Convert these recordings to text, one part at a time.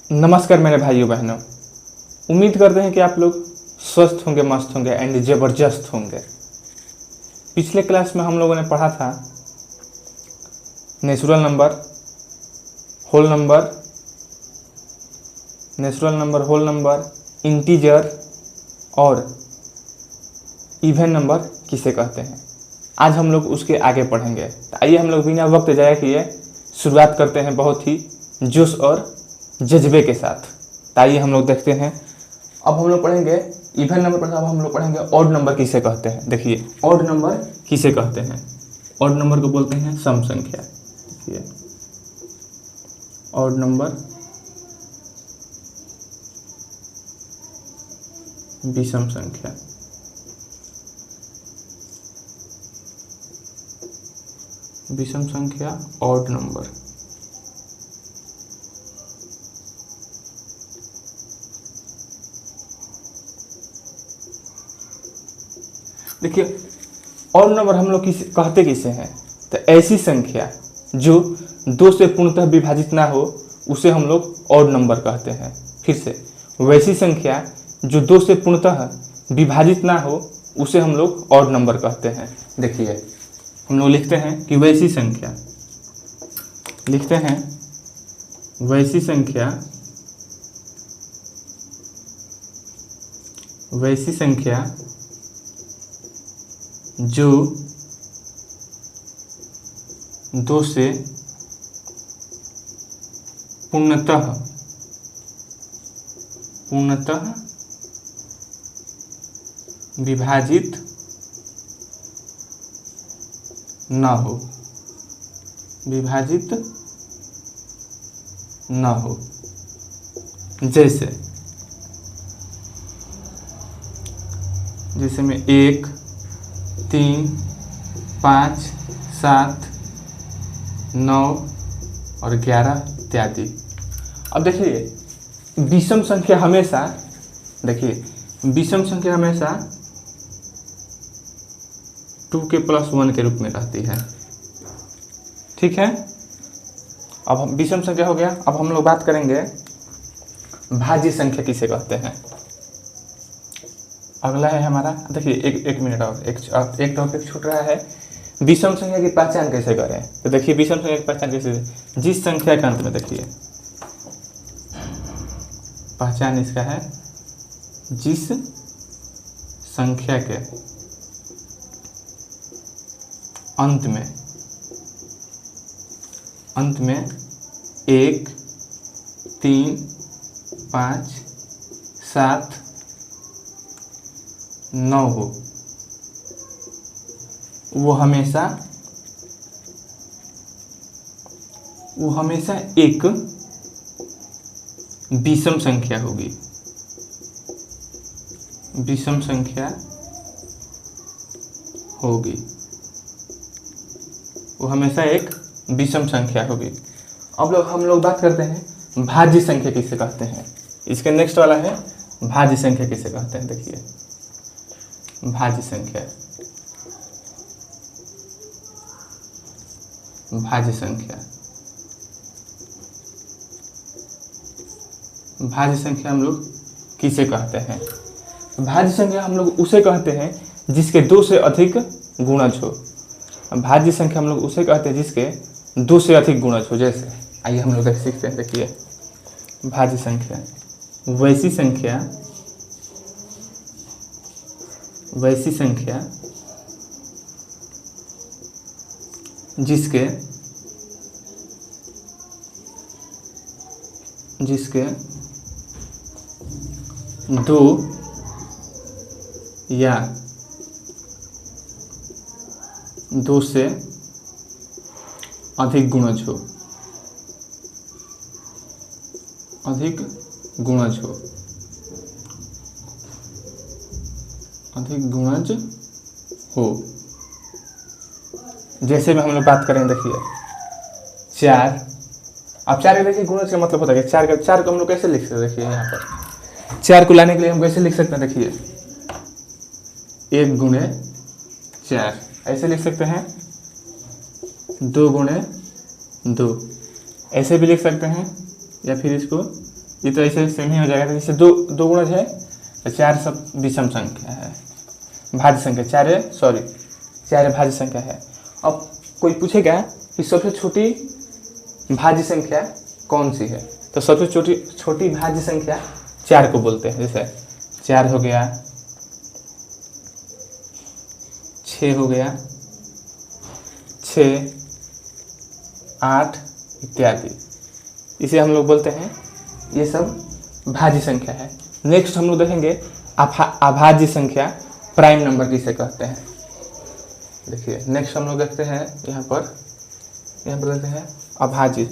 नमस्कार मेरे भाइयों बहनों, उम्मीद करते हैं कि आप लोग स्वस्थ होंगे, मस्त होंगे एंड ज़बरदस्त होंगे। पिछले क्लास में हम लोगों ने पढ़ा था natural number, whole number, whole number, integer और इवन नंबर किसे कहते हैं। आज हम लोग उसके आगे पढ़ेंगे। तो आइए हम लोग बिना वक्त ज़ाया किए शुरुआत करते हैं बहुत ही जोश और जज्बे के साथ। तो आइए हम लोग देखते हैं। अब हम लोग पढ़ेंगे इवन नंबर पर, अब हम लोग पढ़ेंगे ऑड नंबर किसे कहते हैं। देखिए ऑड नंबर किसे कहते हैं। ऑड नंबर को बोलते हैं सम संख्या। देखिए ऑड नंबर विषम संख्या। विषम संख्या ऑड नंबर। देखिए ऑड नंबर हम लोग कहते किसे हैं, तो ऐसी संख्या जो दो से पूर्णतः विभाजित ना हो उसे हम लोग ऑड नंबर कहते हैं। फिर से वैसी संख्या जो दो से पूर्णतः विभाजित ना हो उसे हम लोग ऑड नंबर कहते हैं। देखिए हम लोग लिखते हैं कि वैसी संख्या, लिखते हैं वैसी संख्या, वैसी संख्या जो दो से पूर्णतः विभाजित न हो, विभाजित न हो। जैसे में 1, 3, 5, 7, 9 और 11 इत्यादि। अब देखिए विषम संख्या हमेशा, देखिए विषम संख्या हमेशा 2 के प्लस 1 के रूप में रहती है। ठीक है, अब हम विषम संख्या हो गया। अब हम लोग बात करेंगे भाज्य संख्या किसे कहते हैं। अगला है हमारा, देखिए एक मिनट और एक टॉपिक छूट रहा है, विषम संख्या की पहचान कैसे करें। तो देखिए विषम संख्या की पहचान कैसे, जिस संख्या के अंत में, देखिए पहचान इसका है, जिस संख्या के अंत में 1, 3, 5, 7, 9 हो, वो हमेशा एक विषम संख्या होगी। विषम संख्या होगी, वो हमेशा एक विषम संख्या होगी। अब हम लोग बात करते हैं भाज्य संख्या किसे कहते हैं। इसके नेक्स्ट वाला है भाज्य संख्या किसे कहते हैं। देखिए भाज्य संख्या, भाज्य संख्या, भाज्य संख्या हम लोग किसे कहते हैं। भाज्य संख्या हम लोग उसे कहते हैं जिसके दो से अधिक गुणज हो। भाज्य संख्या हम लोग उसे कहते हैं जिसके दो से अधिक गुणज हो। जैसे आइए हम लोग सीखते हैं। देखिए भाज्य संख्या वैसी संख्या, वैसी संख्या जिसके दो या दो से अधिक गुणज हो, अधिक गुणज हो, अधिक गुणज हो। जैसे में हम लोग बात करें, देखिए 4। अब 4 के देखिए गुणज का मतलब होता है कि 4 को हम लोग कैसे लिख सकते हैं। देखिए यहाँ पर 4 को लाने के लिए हम कैसे लिख सकते हैं। देखिए 1 गुणे 4 ऐसे लिख सकते हैं, 2 गुणे 2 ऐसे भी लिख सकते हैं, या फिर इसको ये तो ऐसे सेम ही हो जाएगा। जैसे दो दो गुणज है तो 4 सब विषम संख्या है, भाज्य संख्या, 4 भाज्य संख्या है। अब कोई पूछेगा कि सबसे छोटी भाज्य संख्या कौन सी है, तो सबसे छोटी भाज्य संख्या 4 को बोलते हैं। जैसे 4 हो गया, 6 हो गया, 6, 8 इत्यादि, इसे हम लोग बोलते हैं, ये सब भाज्य संख्या है। नेक्स्ट हम लोग देखेंगे अभाज्य संख्या, प्राइम नंबर किसे कहते हैं। देखिए नेक्स्ट हम लोग देखते हैं यहाँ पर देखते हैं अभाज्य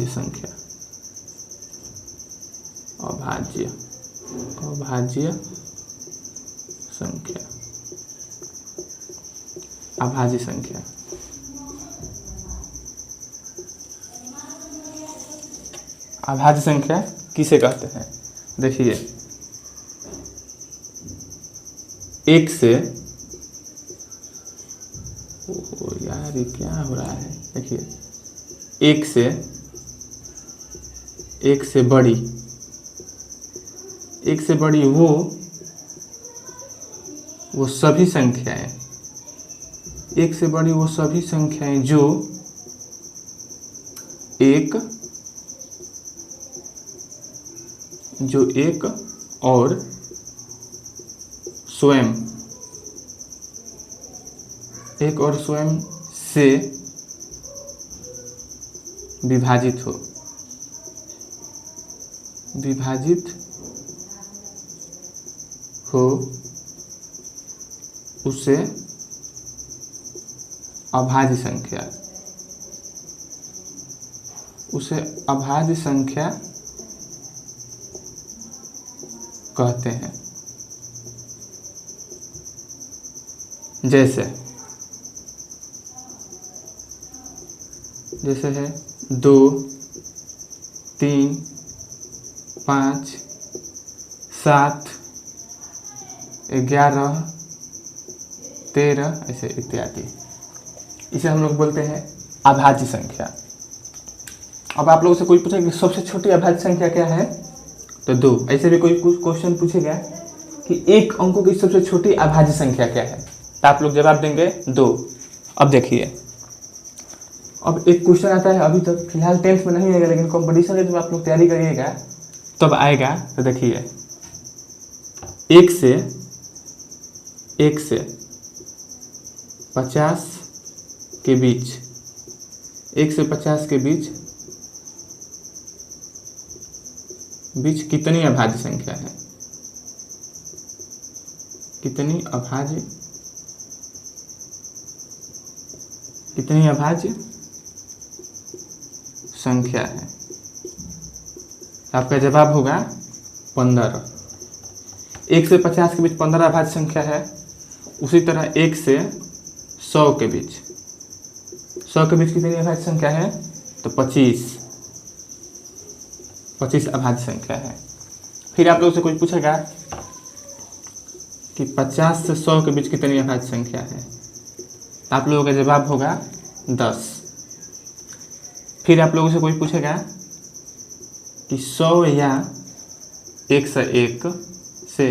संख्या, अभाज्य संख्या, अभाज्य संख्या। अभाज्य संख्या किसे कहते हैं, देखिए 1 से, ओहो यार ये क्या हो रहा है, देखिए 1 से बड़ी, 1 से बड़ी वो सभी संख्याएं, 1 से बड़ी वो सभी संख्याएं जो एक और स्वयं से विभाजित हो उसे अभाज्य संख्या कहते हैं। जैसे है 2, 3, 5, 7, 11, 13 ऐसे इत्यादि, इसे हम लोग बोलते हैं अभाज्य संख्या। अब आप लोगों से कोई पूछेगा कि सबसे छोटी अभाज्य संख्या क्या है, तो 2। ऐसे भी कोई क्वेश्चन पूछेगा कि 1 अंकों की सबसे छोटी अभाज्य संख्या क्या है, तो आप लोग जवाब देंगे 2। अब देखिए, अब एक क्वेश्चन आता है, अभी तक फिलहाल 10th में नहीं आएगा, लेकिन कंपटीशन में जब आप लोग तैयारी करिएगा तब आएगा। तो देखिए 1 से 50 के बीच, 1 से 50 के बीच कितनी अभाज्य संख्या है, कितनी अभाज्य संख्या है। आपका जवाब होगा 15। 1 से 50 के बीच 15 अभाज्य संख्या है। उसी तरह 1 से 100 के बीच कितनी अभाज्य संख्या है, तो 25 अभाज्य संख्या है। फिर आप लोगों से कोई पूछेगा कि 50 से 100 के बीच कितनी अभाज्य संख्या है, तो आप लोगों का जवाब होगा 10। फिर आप लोगों से कोई पूछेगा कि 100 या 101 से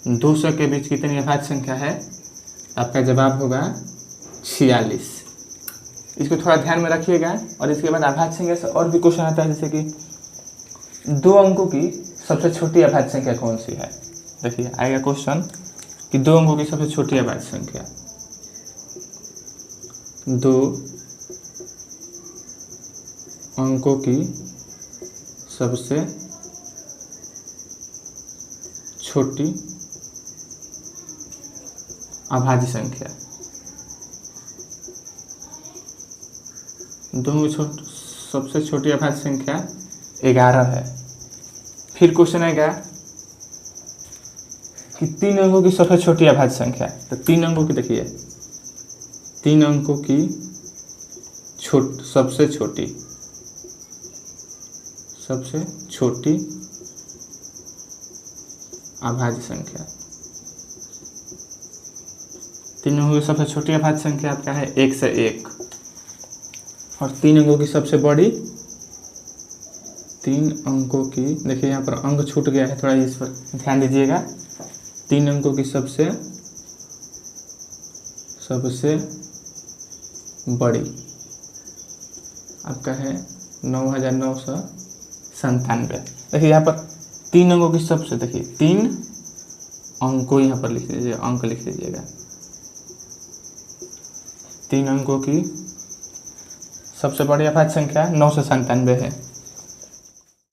200 के बीच कितनी अभाज्य संख्या है, तो आपका जवाब होगा 46। इसको थोड़ा ध्यान में रखिएगा। और इसके बाद अभाज्य संख्या से और भी क्वेश्चन आता है, जैसे कि 2 अंकों की सबसे छोटी अभाज्य संख्या कौन सी है। देखिए आएगा क्वेश्चन कि 2 अंकों की सबसे छोटी अभाज्य संख्या, 2 अंकों की सबसे छोटी अभाज्य संख्या, 2 सबसे छोटी अभाज्य संख्या 11 है। फिर क्वेश्चन आएगा कि 3 अंकों की सबसे छोटी अभाज्य संख्या, तो 3 अंकों की, देखिए 3 अंकों की सबसे छोटी अभाज्य संख्या, 3 अंकों की सबसे छोटी अभाज्य संख्या आपका है 1 से 1। और 3 अंकों की सबसे बड़ी 3 अंकों की, देखिए यहाँ पर अंक छूट गया है, थोड़ा इस पर ध्यान दीजिएगा। 3 अंकों की सबसे बड़ी आपका है 9,997। देखिए यहाँ पर 3 अंकों की सबसे, देखिए 3 अंकों यहाँ पर लिख दीजिए, अंक लिख दीजिएगा। 3 अंकों की सबसे बड़ी अभाज्य संख्या 997 है।